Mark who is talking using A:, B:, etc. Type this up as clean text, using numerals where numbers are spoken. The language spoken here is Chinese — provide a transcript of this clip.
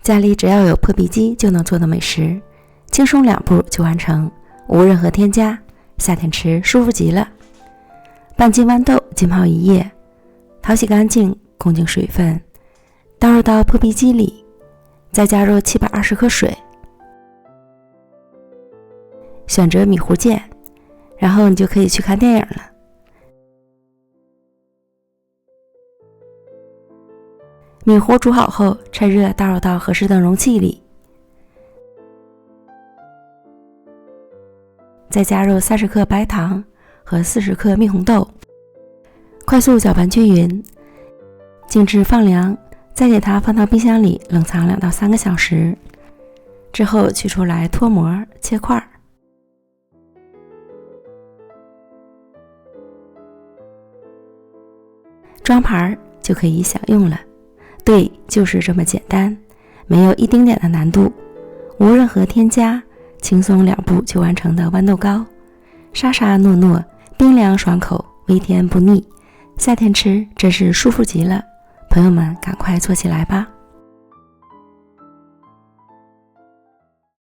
A: 家里只要有破壁机就能做的美食，轻松2步就完成，无任何添加，夏天吃舒服极了。半斤豌豆浸泡1夜，淘洗干净，控净水分，倒入到破壁机里，再加入720克水，选择米糊键，然后你就可以去看电影了。米糊煮好后，趁热倒入到合适的容器里，再加入30克白糖和40克蜜红豆，快速搅拌均匀，静置放凉，再给它放到冰箱里冷藏2到3个小时。之后取出来脱模切块，装盘就可以享用了。对，就是这么简单，没有一丁点的难度，无任何添加，轻松2步就完成的豌豆糕，沙沙糯糯，冰凉爽口，微甜不腻，夏天吃真是舒服极了。朋友们，赶快做起来吧！